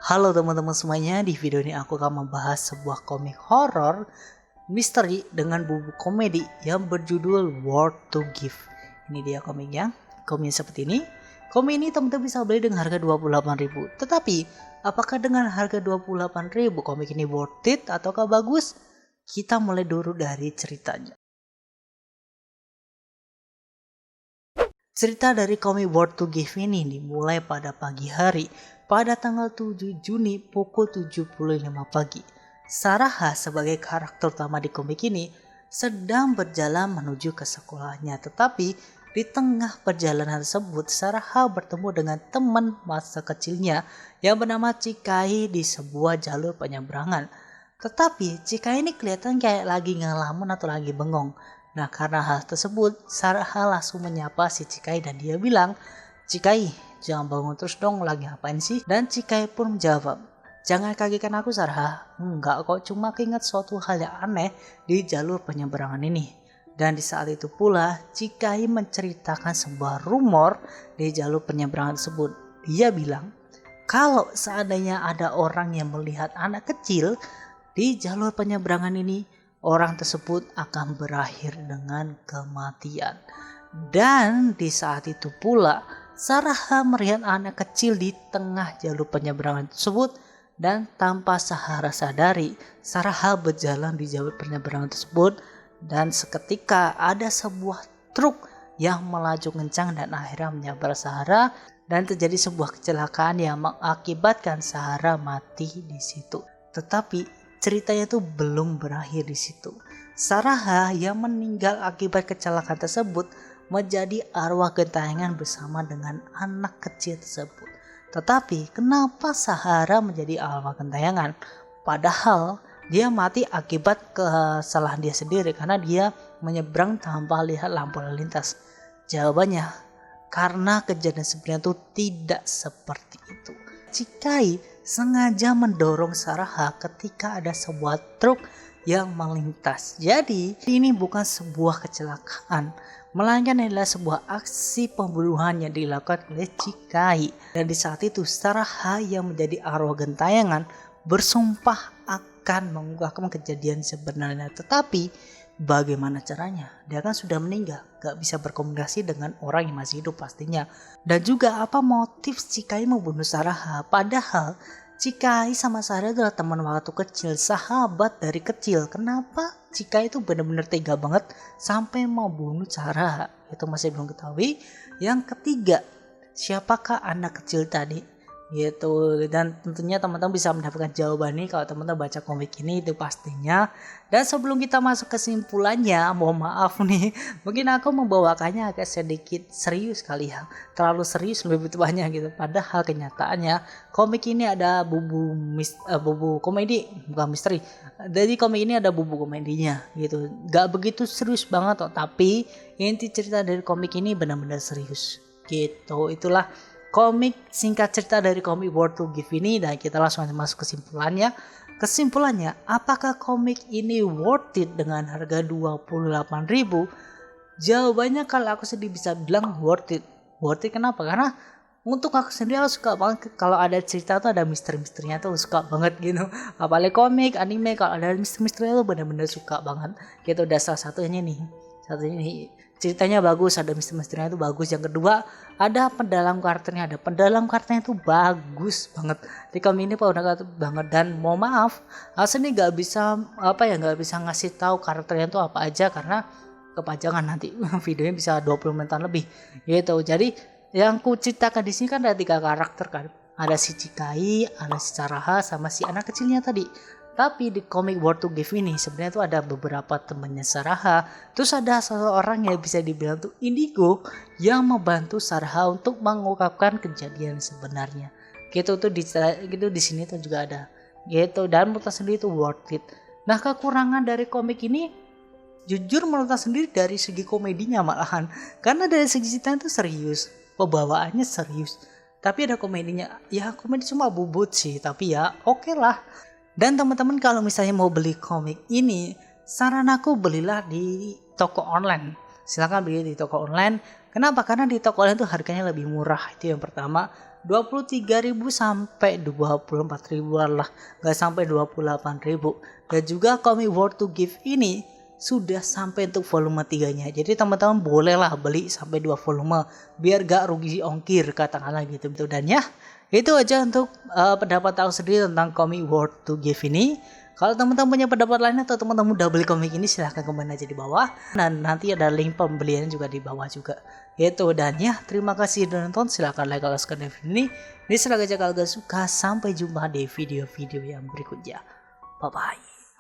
Halo teman-teman semuanya, di video ini aku akan membahas sebuah komik horor misteri dengan bumbu komedi yang berjudul Worth to Give. Ini dia komiknya. Komiknya seperti ini. Komik ini teman-teman bisa beli dengan harga 28.000. Tetapi, apakah dengan harga 28.000 komik ini worth it ataukah bagus? Kita mulai dulu dari ceritanya. Cerita dari komik Worth to Give ini dimulai pada pagi hari pada tanggal 7 Juni pukul 7.05 pagi. Sarah sebagai karakter utama di komik ini sedang berjalan menuju ke sekolahnya, tetapi di tengah perjalanan tersebut Sarah bertemu dengan teman masa kecilnya yang bernama Cikai di sebuah jalur penyeberangan. Tetapi Cikai ini kelihatan kayak lagi ngelamun atau lagi bengong. Nah, karena hal tersebut, Sarah langsung menyapa si Cikai dan dia bilang, "Cikai, jangan bangun terus dong, lagi ngapain sih?" Dan Cikai pun menjawab, "Jangan kagetkan aku, Sarah. Enggak kok, cuma keinget suatu hal yang aneh di jalur penyeberangan ini." Dan di saat itu pula, Cikai menceritakan sebuah rumor di jalur penyeberangan tersebut. Dia bilang, kalau seandainya ada orang yang melihat anak kecil di jalur penyeberangan ini, orang tersebut akan berakhir dengan kematian. Dan di saat itu pula Sarah melihat anak kecil di tengah jalur penyeberangan tersebut, dan tanpa Sarah sadari Sarah berjalan di jalur penyeberangan tersebut, dan seketika ada sebuah truk yang melaju kencang dan akhirnya menyabet Sarah, dan terjadi sebuah kecelakaan yang mengakibatkan Sarah mati di situ. Tetapi ceritanya tuh belum berakhir di situ. Sarah yang meninggal akibat kecelakaan tersebut menjadi arwah gentayangan bersama dengan anak kecil tersebut. Tetapi kenapa Sarah menjadi arwah gentayangan? Padahal dia mati akibat kesalahan dia sendiri karena dia menyeberang tanpa lihat lampu lalu lintas. Jawabannya, karena kejadian sebenarnya itu tidak seperti itu. Cikai sengaja mendorong Sarah ketika ada sebuah truk yang melintas. Jadi ini bukan sebuah kecelakaan, melainkan adalah sebuah aksi pembunuhan yang dilakukan oleh Cikai. Dan di saat itu Sarah yang menjadi arwah gentayangan bersumpah akan mengungkapkan kejadian sebenarnya. Tetapi bagaimana caranya? Dia kan sudah meninggal, gak bisa berkomunikasi dengan orang yang masih hidup pastinya. Dan juga apa motif Cikai membunuh Sarah? Padahal Cikai sama Sarah adalah teman waktu kecil, sahabat dari kecil. Kenapa Cikai itu benar-benar tega banget sampai mau bunuh Sarah? Itu masih belum ketahui. Yang ketiga, siapakah anak kecil tadi? Gitu. Dan tentunya teman-teman bisa mendapatkan jawaban nih kalau teman-teman baca komik ini, itu pastinya. Dan sebelum kita masuk kesimpulannya, mohon maaf nih, mungkin aku membawakannya agak sedikit serius kali ya, terlalu serius lebih banyak gitu. Padahal kenyataannya komik ini ada bumbu komedi, bukan misteri. Jadi komik ini ada bumbu komedinya gitu, gak begitu serius banget kok, tapi inti cerita dari komik ini benar-benar serius gitu. Itulah komik singkat cerita dari komik Worth to Give ini, dan kita langsung masuk kesimpulannya. Kesimpulannya, apakah komik ini worth it dengan harga 28.000? Jawabannya kalau aku sendiri bisa bilang worth it. Worth it kenapa? Karena untuk aku sendiri aku suka banget kalau ada cerita tuh ada misteri-misterinya tuh, suka banget gitu. Apalagi komik, anime kalau ada misteri-misterinya tuh bener-bener suka banget gitu. Udah salah satunya nih. Satunya nih, ceritanya bagus, ada misteri-misterinya itu bagus. Yang kedua, ada pendalam karakternya, itu bagus banget. Di komik ini udah banget, dan mau maaf, asli nggak bisa nggak bisa ngasih tahu karakternya itu apa aja karena kepanjangan nanti videonya bisa 20 menit lebih gitu. Jadi yang ku ceritakan di sini kan ada 3 karakter kan. Ada si Cikai, ada si Sarah, sama si anak kecilnya tadi. Tapi di komik Worth to Give ini sebenarnya tuh ada beberapa temannya Sarah. Terus ada seseorang yang bisa dibilang tuh indigo yang membantu Sarah untuk mengungkapkan kejadian sebenarnya. Gitu tuh di sini tuh juga ada. Gitu, dan menurut sendiri itu worth it. Nah, kekurangan dari komik ini jujur menurut sendiri dari segi komedinya malahan. Karena dari segi cerita itu serius, pembawaannya serius. Tapi ada komedinya, ya komedi cuma bubut sih, tapi ya oke lah. Dan teman-teman kalau misalnya mau beli komik ini, saran aku belilah di toko online. Silahkan beli di toko online. Kenapa? Karena di toko online itu harganya lebih murah, itu yang pertama. 23.000 sampai 24.000 lah, nggak sampai 28.000. Dan juga Comic World to Give ini sudah sampai untuk volume 3-nya. Jadi teman-teman bolehlah beli sampai 2 volume biar gak rugi ongkir katakanlah gitu. Dan ya, itu aja untuk pendapat aku sendiri tentang Comic World to Give ini. Kalau teman-teman punya pendapat lain atau teman-teman udah beli komik ini, silahkan komen aja di bawah. Dan nanti ada link pembeliannya juga di bawah juga. Itu dan ya, terima kasih sudah nonton. Silahkan like kalau suka video ini. Ini silahkan kalau gak suka. Sampai jumpa di video-video yang berikutnya. Bye-bye.